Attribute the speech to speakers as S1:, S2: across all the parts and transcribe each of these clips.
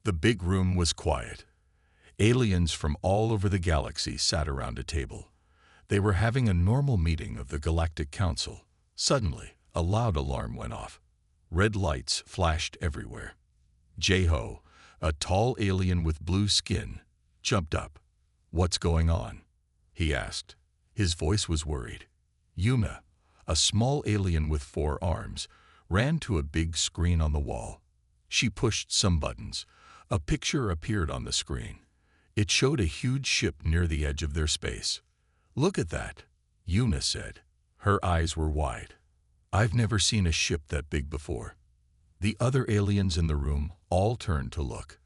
S1: The big room was quiet. Aliens from all over the galaxy sat around a table. They were having a normal meeting of the Galactic Council. Suddenly, a loud alarm went off. Red lights flashed everywhere. Jeho, a tall alien with blue skin, jumped up. "What's going on?" he asked. His voice was worried. Yuna, a small alien with 4 arms, ran to a big screen on the wall. She pushed some buttons. A picture appeared on the screen. It showed a huge ship near the edge of their space. "Look at that," Yuna said. Her eyes were wide. "I've never seen a ship that big before." The other aliens in the room all turned to look.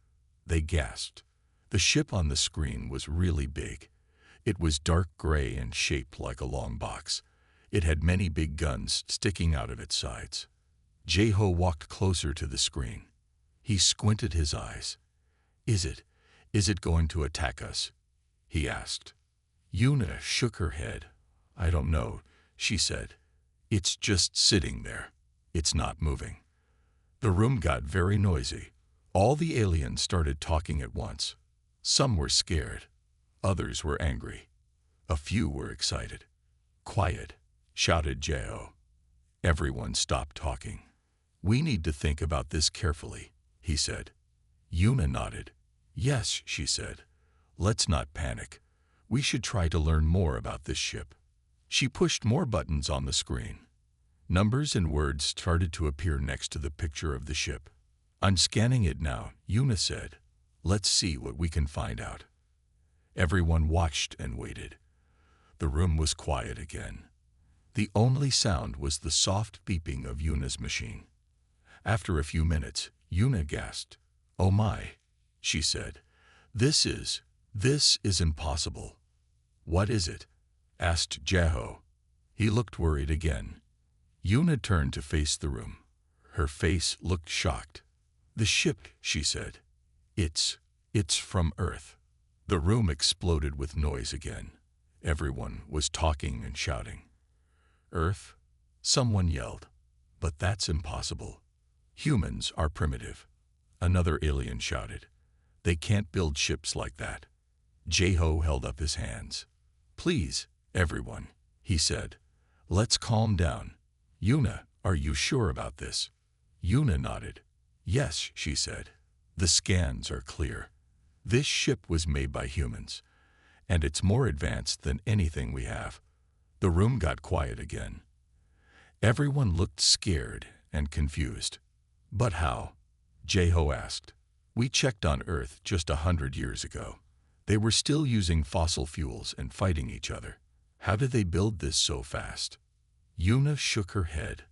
S1: They gasped. The ship on the screen was really big. It was dark gray and shaped like a long box. It had many big guns sticking out of its sides. Jeho walked closer to the screen. He squinted his eyes. Is it going to attack us?" he asked. Yuna shook her head. "I don't know," she said. "It's just sitting there. It's not moving." The room got very noisy. All the aliens started talking at once. Some were scared. Others were angry. A few were excited. "Quiet," shouted Jeho. Everyone stopped talking. "We need to think about this carefully," he said. Yuna nodded. "Yes," she said. "Let's not panic. We should try to learn more about this ship." She pushed more buttons on the screen. Numbers and words started to appear next to the picture of the ship. "I'm scanning it now," Yuna said. "Let's see what we can find out." Everyone watched and waited. The room was quiet again. The only sound was the soft beeping of Yuna's machine. After a few minutes, Yuna gasped. "Oh my," she said. This is impossible." "What is it?" asked Jeho. He looked worried again. Yuna turned to face the room. Her face looked shocked. "The ship," she said. It's from Earth." The room exploded with noise again. Everyone was talking and shouting. "Earth?" someone yelled. "But that's impossible. Humans are primitive." Another alien shouted. "They can't build ships like that." Jeho held up his hands. "Please, everyone," he said. "Let's calm down. Yuna, are you sure about this?" Yuna nodded. "Yes," she said. "The scans are clear. This ship was made by humans, and it's more advanced than anything we have." The room got quiet again. Everyone looked scared and confused. "But how?" Jeho asked. "We checked on Earth just 100 years ago. They were still using fossil fuels and fighting each other. How did they build this so fast?" Yuna shook her head.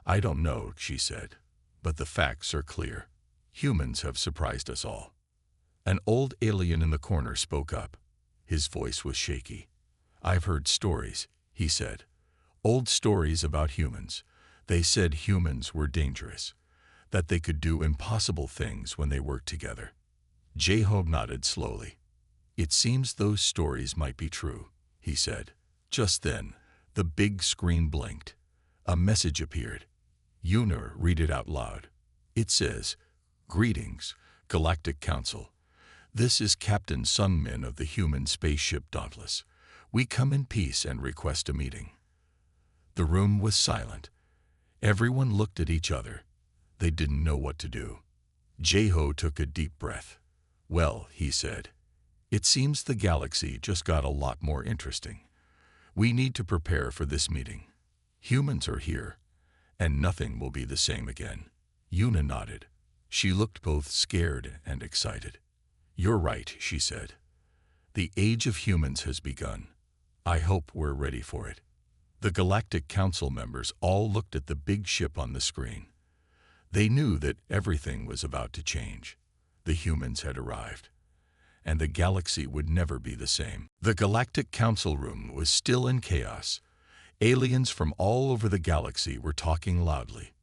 S1: "I don't know," she said, "but the facts are clear. Humans have surprised us all." An old alien in the corner spoke up. His voice was shaky. "I've heard stories," he said. "Old stories about humans. They said humans were dangerous, that they could do impossible things when they worked together." Jeho nodded slowly. "It seems those stories might be true," he said. Just then, the big screen blinked. A message appeared. Yuna read it out loud. It says, "Greetings, Galactic Council. This is Captain Sunmin of the human spaceship Dauntless. We come in peace and request a meeting." The room was silent. Everyone looked at each other. They didn't know what to do. Jeho took a deep breath. "Well," he said, "it seems the galaxy just got a lot more interesting. We need to prepare for this meeting. Humans are here, and nothing will be the same again." Yuna nodded. She looked both scared and excited. "You're right," she said. "The age of humans has begun. I hope we're ready for it." The Galactic Council members all looked at the big ship on the screen. They knew that everything was about to change. The humans had arrived, and the galaxy would never be the same. The Galactic Council room was still in chaos. Aliens from all over the galaxy were talking loudly.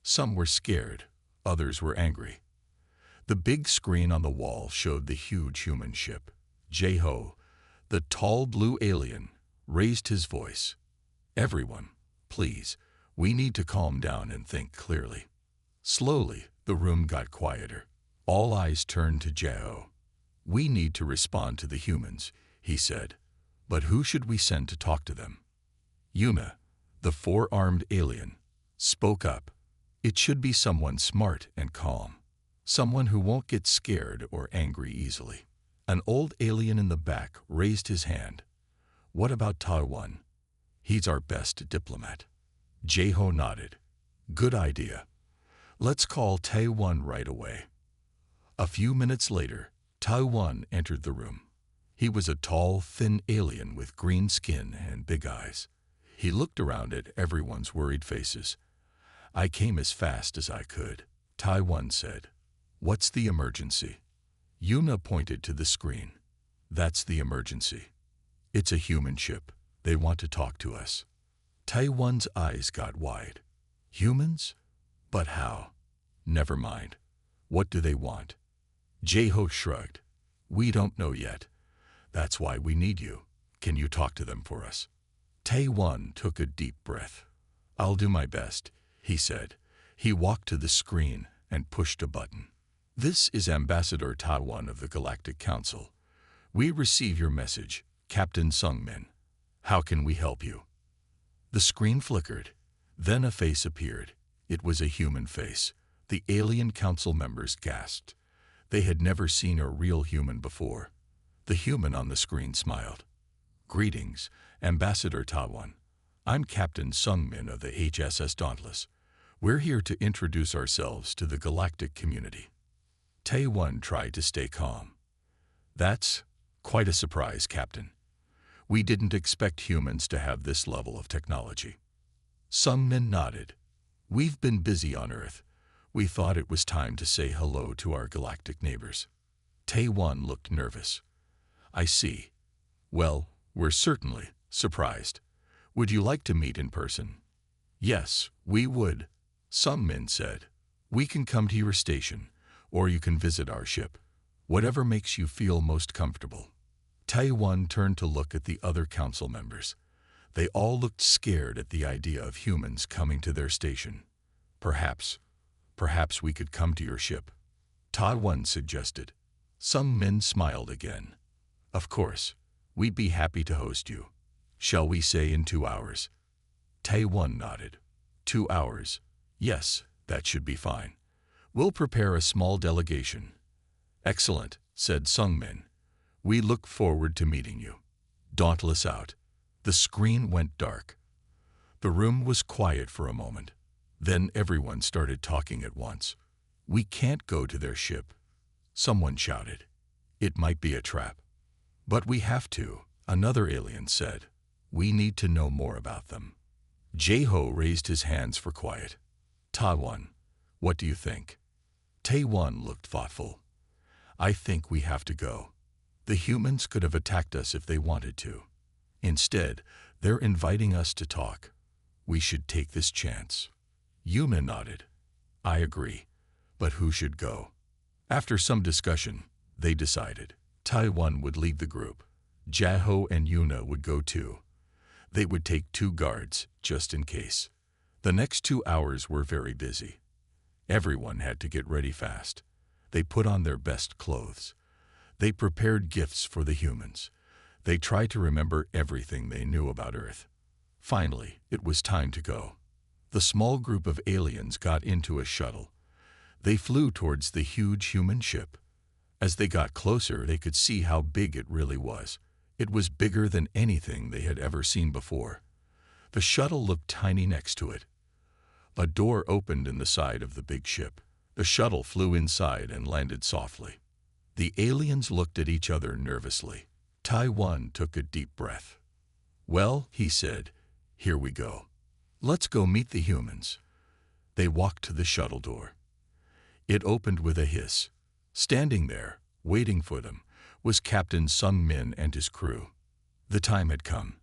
S1: Some were scared, others were angry. The big screen on the wall showed the huge human ship. Jeho, the tall blue alien, raised his voice. "Everyone, please, we need to calm down and think clearly." Slowly, the room got quieter. All eyes turned to Jao. "We need to respond to the humans," he said. "But who should we send to talk to them?" Yuna, the four-armed alien, spoke up. "It should be someone smart and calm. Someone who won't get scared or angry easily." An old alien in the back raised his hand. "What about Taiwan? He's our best diplomat." Jao nodded. "Good idea. Let's call Taiwan right away." A few minutes later, Taiwan entered the room. He was a tall, thin alien with green skin and big eyes. He looked around at everyone's worried faces. "I came as fast as I could," Taiwan said. "What's the emergency?" Yuna pointed to the screen. "That's the emergency. It's a human ship. They want to talk to us." Taiwan's eyes got wide. "Humans? But how? Never mind. What do they want?" Jao shrugged. "We don't know yet. That's why we need you. Can you talk to them for us?" Taiwan took a deep breath. "I'll do my best," he said. He walked to the screen and pushed a button. "This is Ambassador Taiwan of the Galactic Council. We receive your message, Captain Sungmin. How can we help you?" The screen flickered. Then a face appeared. It was a human face. The alien council members gasped. They had never seen a real human before. The human on the screen smiled. "Greetings, Ambassador Taiwan. I'm Captain Sungmin of the HSS Dauntless. We're here to introduce ourselves to the galactic community." Taiwan tried to stay calm. "That's quite a surprise, Captain. We didn't expect humans to have this level of technology." Sungmin nodded. "We've been busy on Earth. We thought it was time to say hello to our galactic neighbors." Taiwan looked nervous. "I see. Well, we're certainly surprised. Would you like to meet in person?" "Yes, we would," Sungmin said. "We can come to your station, or you can visit our ship. Whatever makes you feel most comfortable." Taiwan turned to look at the other council members. They all looked scared at the idea of humans coming to their station. Perhaps we could come to your ship," Taiwan suggested. Sungmin smiled again. "Of course, we'd be happy to host you. Shall we say in 2 hours?" Taiwan nodded. 2 hours. Yes, that should be fine. We'll prepare a small delegation." "Excellent," said Sungmin. "We look forward to meeting you." Dauntless out. The screen went dark. The room was quiet for a moment. Then everyone started talking at once. "We can't go to their ship," someone shouted. "It might be a trap." "But we have to," another alien said. "We need to know more about them." Jao raised his hands for quiet. "Taiwan, what do you think?" Taiwan looked thoughtful. "I think we have to go. The humans could have attacked us if they wanted to. Instead, they're inviting us to talk. We should take this chance." Yuna nodded. "I agree. But who should go?" After some discussion, they decided Taiwan would lead the group. Jao and Yuna would go too. They would take 2 guards, just in case. The next 2 hours were very busy. Everyone had to get ready fast. They put on their best clothes. They prepared gifts for the humans. They tried to remember everything they knew about Earth. Finally, it was time to go. The small group of aliens got into a shuttle. They flew towards the huge human ship. As they got closer, they could see how big it really was. It was bigger than anything they had ever seen before. The shuttle looked tiny next to it. A door opened in the side of the big ship. The shuttle flew inside and landed softly. The aliens looked at each other nervously. Taiwan took a deep breath. "Well," he said, "here we go. Let's go meet the humans." They walked to the shuttle door. It opened with a hiss. Standing there, waiting for them, was Captain Sungmin and his crew. The time had come.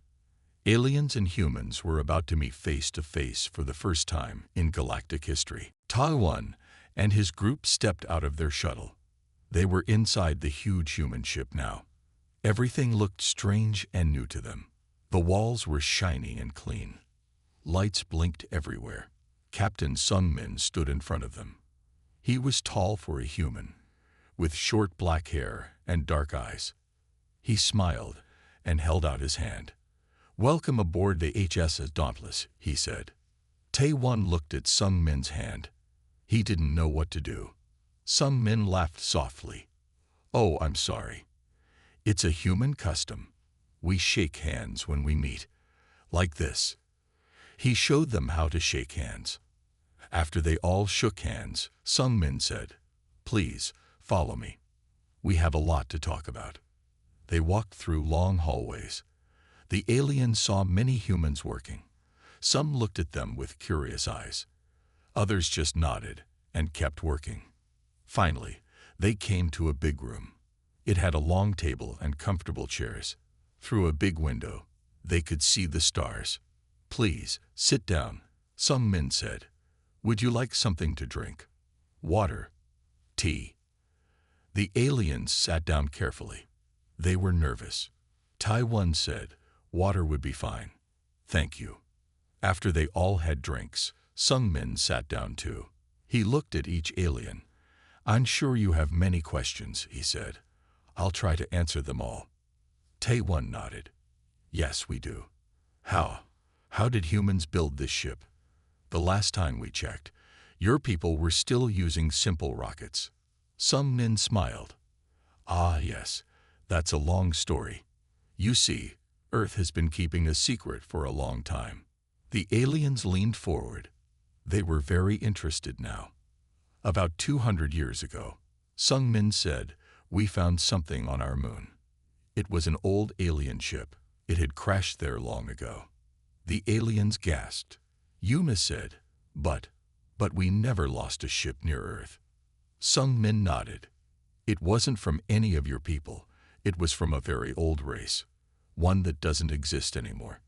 S1: Aliens and humans were about to meet face to face for the first time in galactic history. Taiwan and his group stepped out of their shuttle. They were inside the huge human ship now. Everything looked strange and new to them. The walls were shiny and clean. Lights blinked everywhere. Captain Sungmin stood in front of them. He was tall for a human. with short black hair and dark eyes. He smiled and held out his hand. "Welcome aboard the HSS Dauntless," he said. Tae-Won looked at Sung Min's hand. He didn't know what to do. Sung Min laughed softly. "Oh, I'm sorry. It's a human custom. We shake hands when we meet. Like this." He showed them how to shake hands. After they all shook hands, Sung Min said, "Please, follow me. We have a lot to talk about." They walked through long hallways. The aliens saw many humans working. Some looked at them with curious eyes. Others just nodded and kept working. Finally, they came to a big room. It had a long table and comfortable chairs. Through a big window, they could see the stars. "Please, sit down," Sung Min said. "Would you like something to drink? Water? Tea?" The aliens sat down carefully. They were nervous. Tae-Won said, "Water would be fine. Thank you." After they all had drinks, Sung Min sat down too. He looked at each alien. "I'm sure you have many questions," he said. "I'll try to answer them all." Tae-Won nodded. "Yes, we do. How did humans build this ship? The last time we checked, your people were still using simple rockets." Sung Min smiled. "Ah, yes, that's a long story. You see, Earth has been keeping a secret for a long time." The aliens leaned forward. They were very interested now. "About 200 years ago," Sung Min said, "we found something on our moon. It was an old alien ship. It had crashed there long ago." The aliens gasped. Yuna said, But we never lost a ship near Earth." Sung Min nodded. "It wasn't from any of your people. It was from a very old race, one that doesn't exist anymore."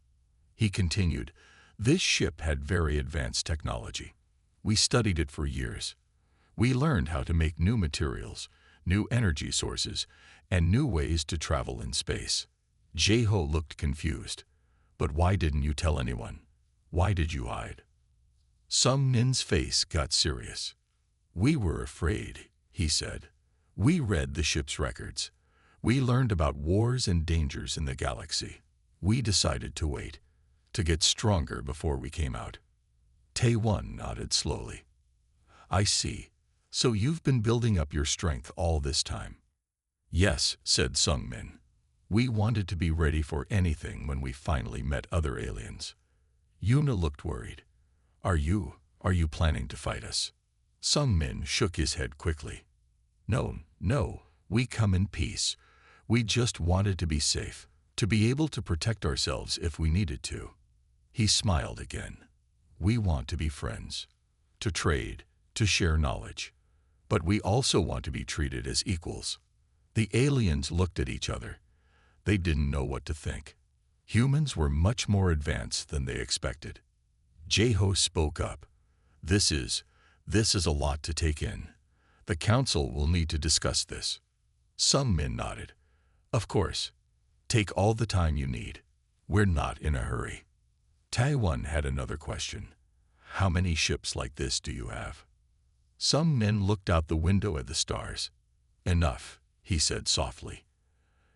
S1: He continued, "This ship had very advanced technology. We studied it for years. We learned how to make new materials, new energy sources, and new ways to travel in space." Jae-ho looked confused. "But why didn't you tell anyone? Why did you hide?" Sung Min's face got serious. "We were afraid," he said. "We read the ship's records. We learned about wars and dangers in the galaxy. We decided to wait, to get stronger before we came out." Tae-Won nodded slowly. "I see. So you've been building up your strength all this time." "Yes," said Sung Min. "We wanted to be ready for anything when we finally met other aliens." Yuna looked worried. Are you planning to fight us?" Sung Min shook his head quickly. No, we come in peace. We just wanted to be safe, to be able to protect ourselves if we needed to." He smiled again. "We want to be friends, to trade, to share knowledge. But we also want to be treated as equals." The aliens looked at each other. They didn't know what to think. Humans were much more advanced than they expected. Jae-ho spoke up. This is a lot to take in. The council will need to discuss this." Sung Min nodded. "Of course. Take all the time you need. We're not in a hurry." Tae-Won had another question. "How many ships like this do you have?" Sung Min looked out the window at the stars. "Enough," he said softly.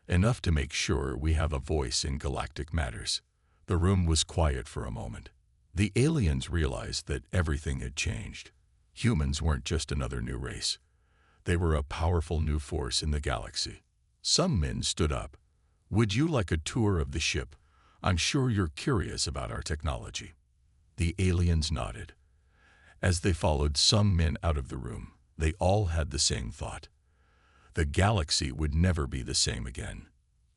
S1: "Enough to make sure we have a voice in galactic matters." The room was quiet for a moment. The aliens realized that everything had changed. Humans weren't just another new race. They were a powerful new force in the galaxy. Sung Min stood up. "Would you like a tour of the ship? I'm sure you're curious about our technology." The aliens nodded. As they followed Sung Min out of the room, they all had the same thought. The galaxy would never be the same again.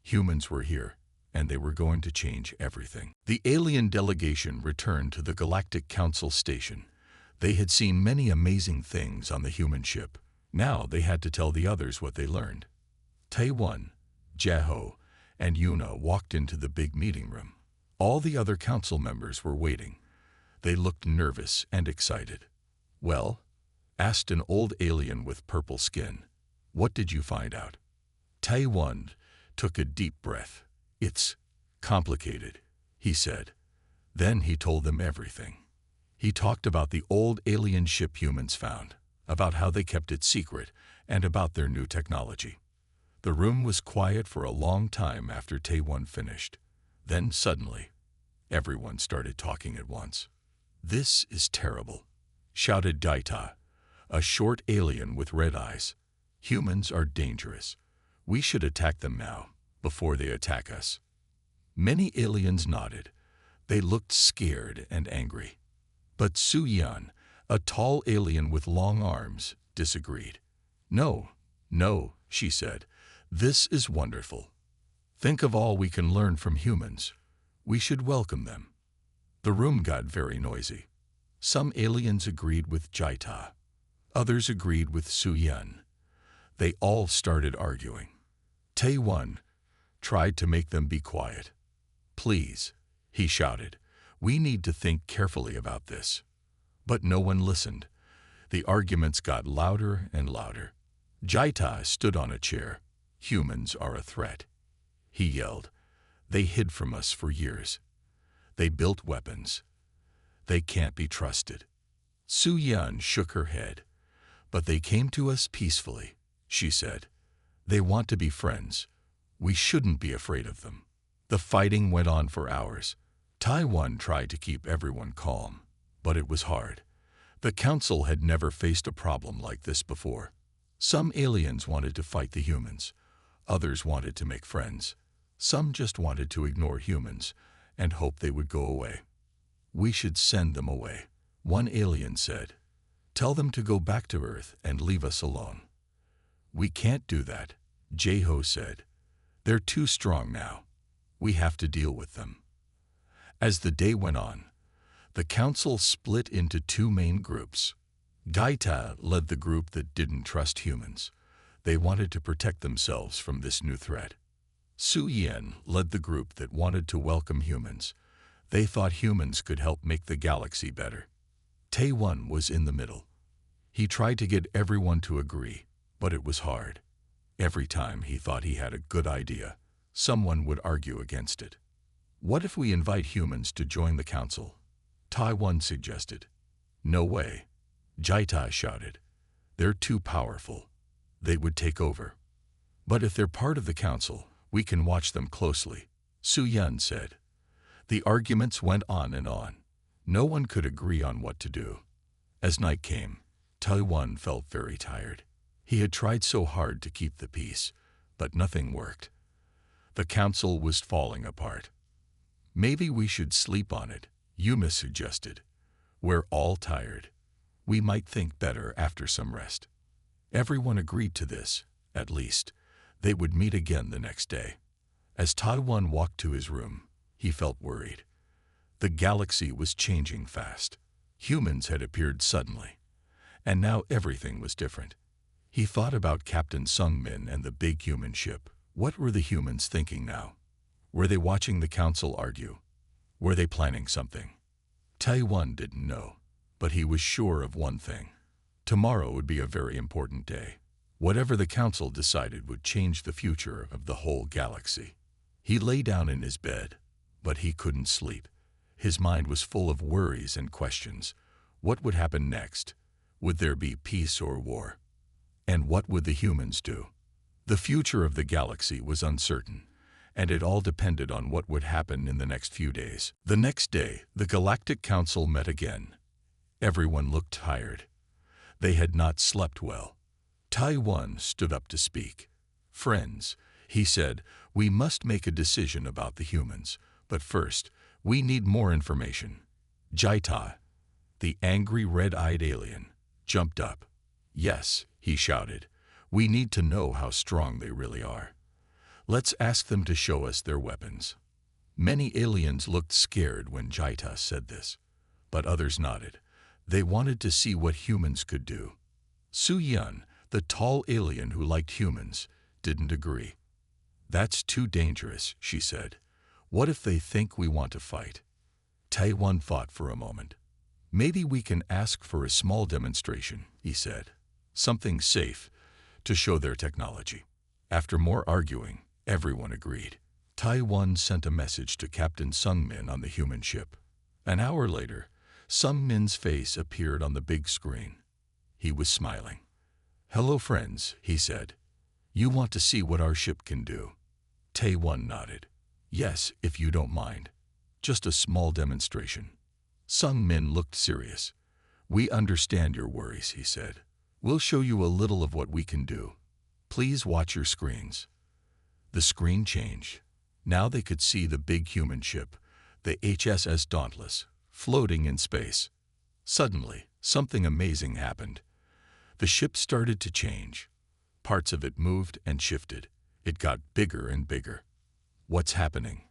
S1: Humans were here, and they were going to change everything. The alien delegation returned to the Galactic Council station. They had seen many amazing things on the human ship. Now they had to tell the others what they learned. Tae-Won, Jae-ho, and Yuna walked into the big meeting room. All the other council members were waiting. They looked nervous and excited. "Well?" asked an old alien with purple skin. "What did you find out?" Tae-Won took a deep breath. "It's complicated," he said. Then he told them everything. He talked about the old alien ship humans found, about how they kept it secret, and about their new technology. The room was quiet for a long time after Taewon finished. Then suddenly, everyone started talking at once. "This is terrible," shouted Daita, a short alien with red eyes. "Humans are dangerous. We should attack them now, before they attack us." Many aliens nodded. They looked scared and angry. But Su-Yan, a tall alien with long arms, disagreed. "No, no," she said. "This is wonderful. Think of all we can learn from humans. We should welcome them." The room got very noisy. Some aliens agreed with Jaita. Others agreed with Su-Yan. They all started arguing. Taewon tried to make them be quiet. "Please," he shouted, "we need to think carefully about this." But no one listened. The arguments got louder and louder. Jaita stood on a chair. "Humans are a threat," he yelled. "They hid from us for years. They built weapons. They can't be trusted." Su-Yan shook her head. "But they came to us peacefully," she said. "They want to be friends. We shouldn't be afraid of them." The fighting went on for hours. Taewon tried to keep everyone calm, but it was hard. The council had never faced a problem like this before. Some aliens wanted to fight the humans. Others wanted to make friends. Some just wanted to ignore humans and hope they would go away. "We should send them away," one alien said. "Tell them to go back to Earth and leave us alone." "We can't do that," Jae-ho said. "They're too strong now. We have to deal with them." As the day went on, the council split into two main groups. Gaita led the group that didn't trust humans. They wanted to protect themselves from this new threat. Su-Yan led the group that wanted to welcome humans. They thought humans could help make the galaxy better. Taewon was in the middle. He tried to get everyone to agree, but it was hard. Every time he thought he had a good idea, someone would argue against it. "What if we invite humans to join the council?" Taewon suggested. "No way," Jaita shouted. "They're too powerful. They would take over." "But if they're part of the council, we can watch them closely," Su-Yan said. The arguments went on and on. No one could agree on what to do. As night came, Taewon felt very tired. He had tried so hard to keep the peace, but nothing worked. The council was falling apart. "Maybe we should sleep on it," Yuma suggested. "We're all tired. We might think better after some rest." Everyone agreed to this. At least, they would meet again the next day. As Taewon walked to his room, he felt worried. The galaxy was changing fast. Humans had appeared suddenly, and now everything was different. He thought about Captain Sung-min and the big human ship. What were the humans thinking now? Were they watching the council argue? Were they planning something? Taewon didn't know, but he was sure of one thing. Tomorrow would be a very important day. Whatever the council decided would change the future of the whole galaxy. He lay down in his bed, but he couldn't sleep. His mind was full of worries and questions. What would happen next? Would there be peace or war? And what would the humans do? The future of the galaxy was uncertain, and it all depended on what would happen in the next few days. The next day, the Galactic Council met again. Everyone looked tired. They had not slept well. Taewon stood up to speak. "Friends," he said, "we must make a decision about the humans, but first, we need more information." Jaita, the angry red-eyed alien, jumped up. "Yes," he shouted, "we need to know how strong they really are. Let's ask them to show us their weapons." Many aliens looked scared when Jaita said this, but others nodded. They wanted to see what humans could do. Su-Yan, the tall alien who liked humans, didn't agree. "That's too dangerous," she said. "What if they think we want to fight?" Taewon thought for a moment. "Maybe we can ask for a small demonstration," he said. "Something safe, to show their technology." After more arguing, everyone agreed. Taewon sent a message to Captain Sung-min on the human ship. An hour later, Sung-min's face appeared on the big screen. He was smiling. "Hello, friends," he said. "You want to see what our ship can do?" Tae-Won nodded. "Yes, if you don't mind. Just a small demonstration." Sung-min looked serious. "We understand your worries," he said. "We'll show you a little of what we can do. Please watch your screens." The screen changed. Now they could see the big human ship, the HSS Dauntless, floating in space. Suddenly, something amazing happened. The ship started to change. Parts of it moved and shifted. It got bigger and bigger. "What's happening?"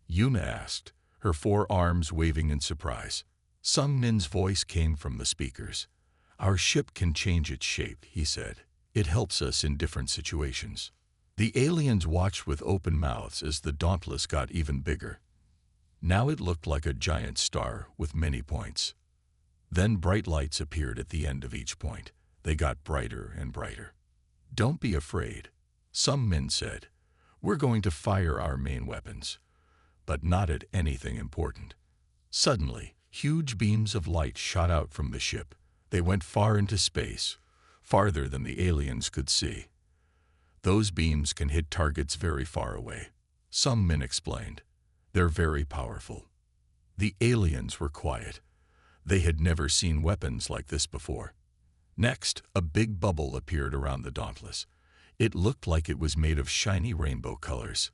S1: Yuna asked, her forearms waving in surprise. Sung-min's voice came from the speakers. "Our ship can change its shape," he said. "It helps us in different situations." The aliens watched with open mouths as the Dauntless got even bigger. Now it looked like a giant star with many points. Then bright lights appeared at the end of each point. They got brighter and brighter. "Don't be afraid," Sung-min said. "We're going to fire our main weapons, but not at anything important." Suddenly, huge beams of light shot out from the ship. They went far into space, farther than the aliens could see. "Those beams can hit targets very far away," Sung-min explained. "They're very powerful." The aliens were quiet. They had never seen weapons like this before. Next, a big bubble appeared around the Dauntless. It looked like it was made of shiny rainbow colors.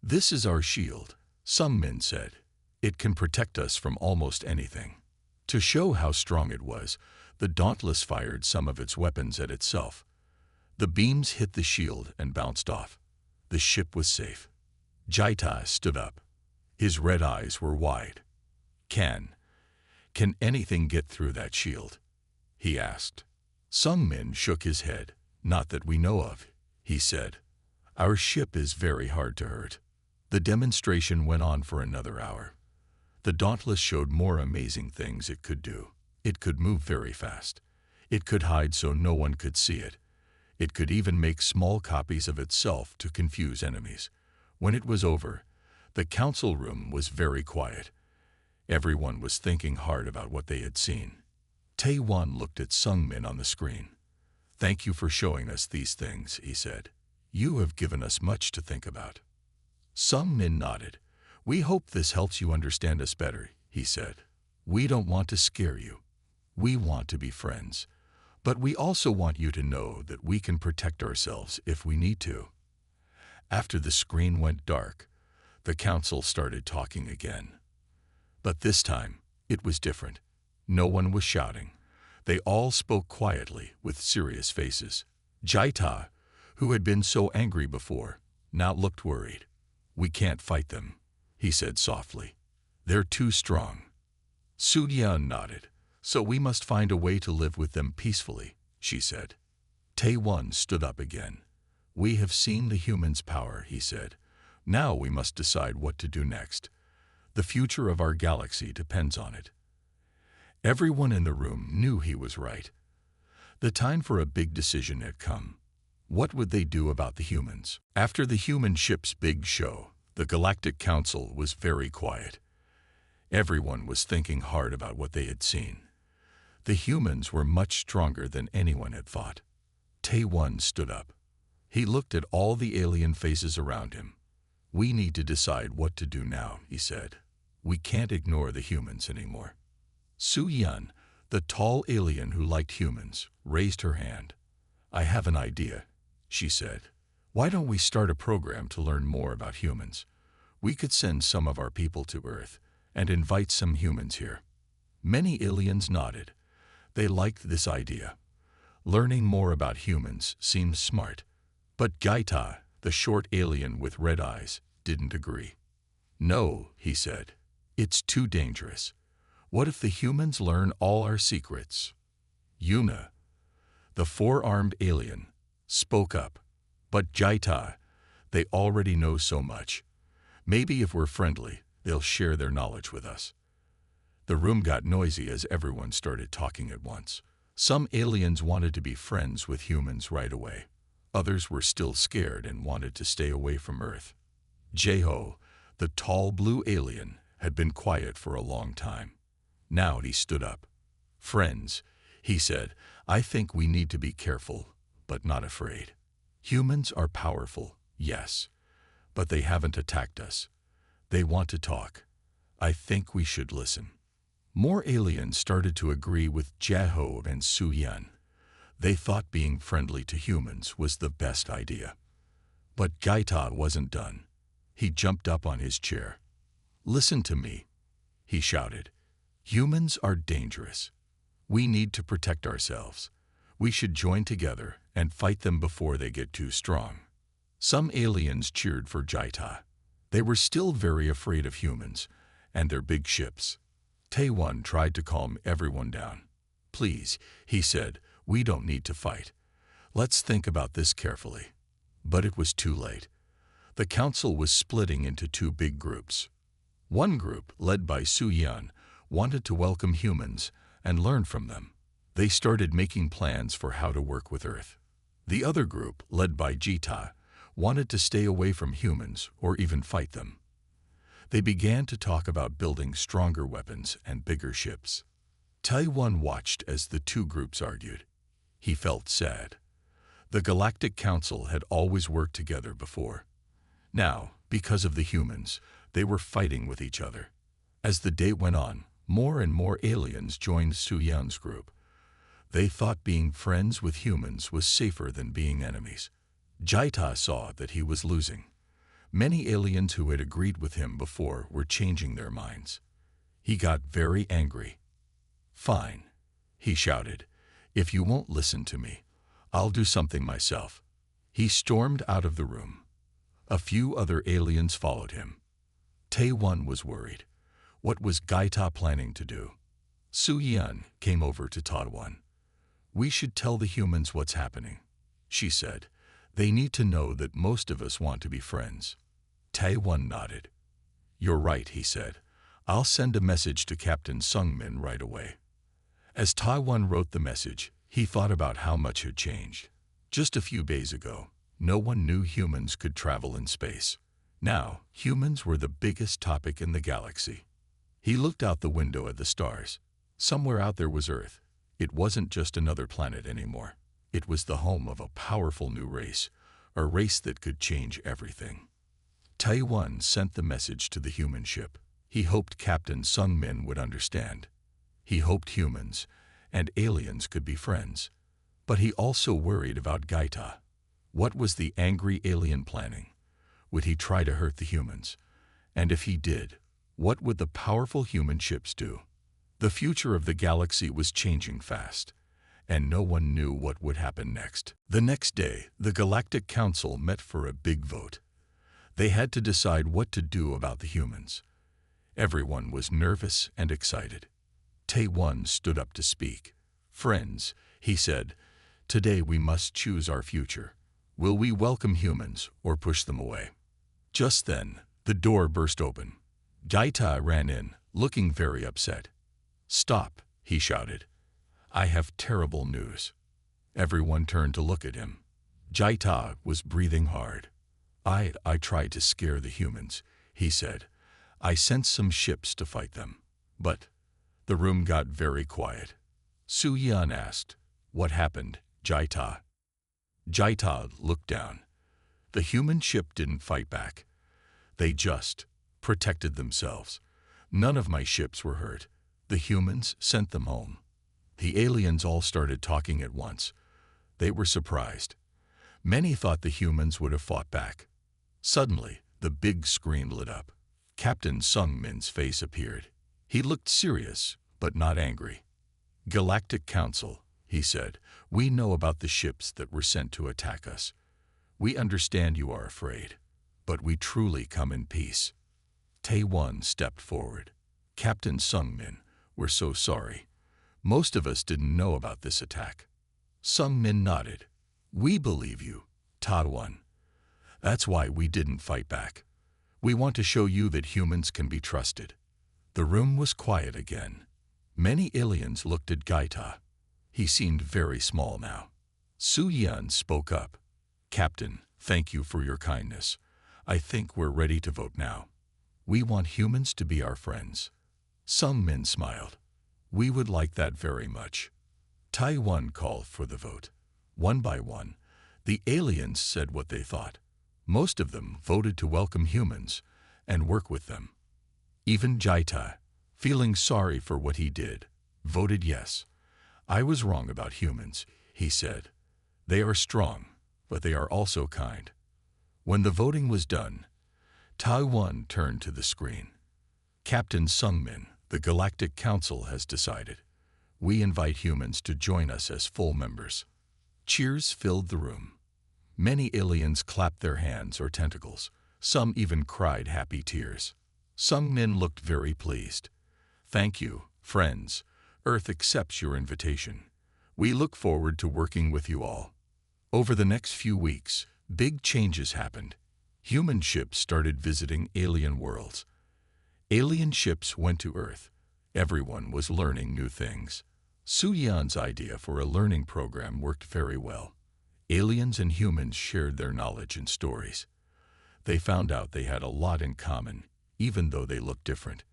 S1: "This is our shield," Sung-min said. "It can protect us from almost anything." To show how strong it was, the Dauntless fired some of its weapons at itself. The beams hit the shield and bounced off. The ship was safe. Jaita stood up. His red eyes were wide. Can anything get through that shield?" he asked. Sung-min shook his head. "Not that we know of," he said. "Our ship is very hard to hurt." The demonstration went on for another hour. The Dauntless showed more amazing things it could do. It could move very fast. It could hide so no one could see it. It could even make small copies of itself to confuse enemies. When it was over, the council room was very quiet. Everyone was thinking hard about what they had seen. Tae-Won looked at Sung-min on the screen. "Thank you for showing us these things," he said. "You have given us much to think about." Sung-min nodded. "We hope this helps you understand us better," he said. "We don't want to scare you. We want to be friends. But we also want you to know that we can protect ourselves if we need to." After the screen went dark, the council started talking again. But this time, it was different. No one was shouting. They all spoke quietly with serious faces. Jaita, who had been so angry before, now looked worried. "We can't fight them," he said softly. "They're too strong." Soo-yeon nodded. "So we must find a way to live with them peacefully," she said. Tae-Won stood up again. "We have seen the humans' power," he said. "Now we must decide what to do next. The future of our galaxy depends on it." Everyone in the room knew he was right. The time for a big decision had come. What would they do about the humans? After the human ship's big show, the Galactic Council was very quiet. Everyone was thinking hard about what they had seen. The humans were much stronger than anyone had thought. Tae-Won stood up. He looked at all the alien faces around him. "We need to decide what to do now," he said. "We can't ignore the humans anymore." Soo-yeon, the tall alien who liked humans, raised her hand. "I have an idea," she said. "Why don't we start a program to learn more about humans? We could send some of our people to Earth and invite some humans here." Many aliens nodded. They liked this idea. Learning more about humans seemed smart. But Gaita, the short alien with red eyes, didn't agree. "No," he said. "It's too dangerous. What if the humans learn all our secrets?" Yuna, the four-armed alien, spoke up. "But Jaita, they already know so much. Maybe if we're friendly, they'll share their knowledge with us." The room got noisy as everyone started talking at once. Some aliens wanted to be friends with humans right away. Others were still scared and wanted to stay away from Earth. Jae-ho, the tall blue alien, had been quiet for a long time. Now he stood up. "Friends," he said, "I think we need to be careful. but not afraid. Humans are powerful, yes, but they haven't attacked us. They want to talk. I think we should listen. More aliens started to agree with Jaho and Su Yan. They thought being friendly to humans was the best idea. But Gaita wasn't done. He jumped up on his chair. "Listen to me," he shouted. "Humans are dangerous. We need to protect ourselves. We should join together and fight them before they get too strong." Some aliens cheered for Jaita. They were still very afraid of humans and their big ships. Taewon tried to calm everyone down. "Please," he said, "we don't need to fight. Let's think about this carefully." But it was too late. The council was splitting into two big groups. One group, led by Su Yan, wanted to welcome humans and learn from them. They started making plans for how to work with Earth. The other group, led by Jita, wanted to stay away from humans or even fight them. They began to talk about building stronger weapons and bigger ships. Taewon watched as the two groups argued. He felt sad. The Galactic Council had always worked together before. Now, because of the humans, they were fighting with each other. As the day went on, more and more aliens joined Su Yan's group. They thought being friends with humans was safer than being enemies. Jaita saw that he was losing. Many aliens who had agreed with him before were changing their minds. He got very angry. "Fine," he shouted. "If you won't listen to me, I'll do something myself." He stormed out of the room. A few other aliens followed him. Taewon was worried. What was Gaita planning to do? Su Yan came over to Taewon. "We should tell the humans what's happening," she said. "They need to know that most of us want to be friends." Taewon nodded. "You're right," he said. "I'll send a message to Captain Sungmin right away." As Taewon wrote the message, he thought about how much had changed. Just a few days ago, no one knew humans could travel in space. Now, humans were the biggest topic in the galaxy. He looked out the window at the stars. Somewhere out there was Earth. It wasn't just another planet anymore. It was the home of a powerful new race, a race that could change everything. Taewon sent the message to the human ship. He hoped Captain Sungmin would understand. He hoped humans and aliens could be friends. But he also worried about Gaita. What was the angry alien planning? Would he try to hurt the humans? And if he did, what would the powerful human ships do? The future of the galaxy was changing fast, and no one knew what would happen next. The next day, the Galactic Council met for a big vote. They had to decide what to do about the humans. Everyone was nervous and excited. Taewon stood up to speak. "Friends," he said, "today we must choose our future. Will we welcome humans or push them away?" Just then, the door burst open. Gaita ran in, looking very upset. "Stop," he shouted. "I have terrible news." Everyone turned to look at him. Gaita was breathing hard. I tried to scare the humans," he said. "I sent some ships to fight them. But..." The room got very quiet. Su Yan asked, "What happened, Jaita?" Jaita looked down. The human ship didn't fight back. They just protected themselves. None of my ships were hurt. The humans sent them home. The aliens all started talking at once. They were surprised. Many thought the humans would have fought back. Suddenly, the big screen lit up. Captain Sungmin's face appeared. He looked serious, but not angry. "Galactic Council," he said, "we know about the ships that were sent to attack us. We understand you are afraid, but we truly come in peace." Taewon stepped forward. "Captain Sungmin, we're so sorry. Most of us didn't know about this attack." Sungmin nodded. "We believe you, Taewon. That's why we didn't fight back. We want to show you that humans can be trusted." The room was quiet again. Many aliens looked at Gaita. He seemed very small now. Su Yan spoke up. "Captain, thank you for your kindness. I think we're ready to vote now. We want humans to be our friends." Sungmin smiled. "We would like that very much." Taewon called for the vote. One by one, the aliens said what they thought. Most of them voted to welcome humans and work with them. Even Jaitai, feeling sorry for what he did, voted yes. I was wrong about humans, he said. They are strong, but they are also kind. When the voting was done, Taiwan turned to the screen. Captain Sungmin, the Galactic Council has decided. We invite humans to join us as full members. Cheers filled the room. Many aliens clapped their hands or tentacles. Some even cried happy tears. Sungmin looked very pleased. Thank you, friends. Earth accepts your invitation. We look forward to working with you all. Over the next few weeks, big changes happened. Human ships started visiting alien worlds. Alien ships went to Earth. Everyone was learning new things. Su Yan's idea for a learning program worked very well. Aliens and humans shared their knowledge and stories. They found out they had a lot in common, even though they looked different.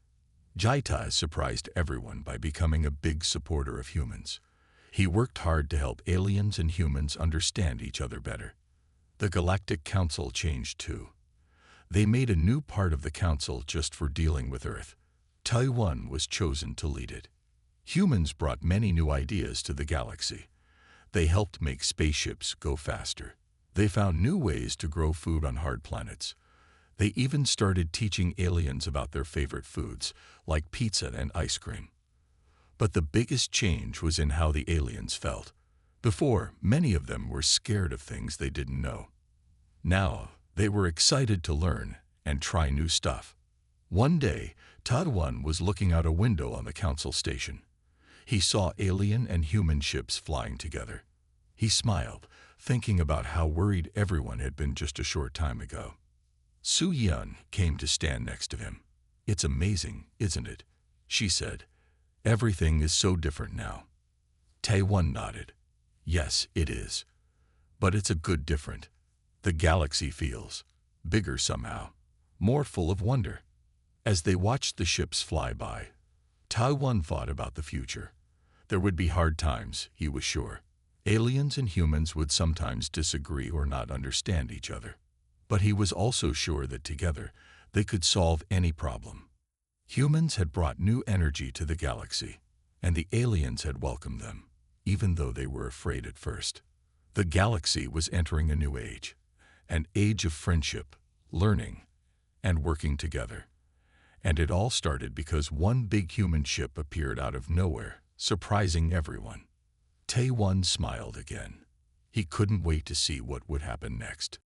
S1: Jaitai surprised everyone by becoming a big supporter of humans. He worked hard to help aliens and humans understand each other better. The Galactic Council changed too. They made a new part of the council just for dealing with Earth. Taiwan was chosen to lead it. Humans brought many new ideas to the galaxy. They helped make spaceships go faster. They found new ways to grow food on hard planets. They even started teaching aliens about their favorite foods, like pizza and ice cream. But the biggest change was in how the aliens felt. Before, many of them were scared of things they didn't know. Now, they were excited to learn and try new stuff. One day, Taiwan was looking out a window on the council station. He saw alien and human ships flying together. He smiled, thinking about how worried everyone had been just a short time ago. Su Yan came to stand next to him. It's amazing, isn't it? She said. Everything is so different now. Taiwan nodded. Yes, it is. But it's a good different. The galaxy feels bigger somehow, more full of wonder. As they watched the ships fly by, Taiwan thought about the future. There would be hard times, he was sure. Aliens and humans would sometimes disagree or not understand each other. But he was also sure that together, they could solve any problem. Humans had brought new energy to the galaxy, and the aliens had welcomed them, even though they were afraid at first. The galaxy was entering a new age, an age of friendship, learning, and working together. And it all started because one big human ship appeared out of nowhere, surprising everyone. Taiwan smiled again. He couldn't wait to see what would happen next.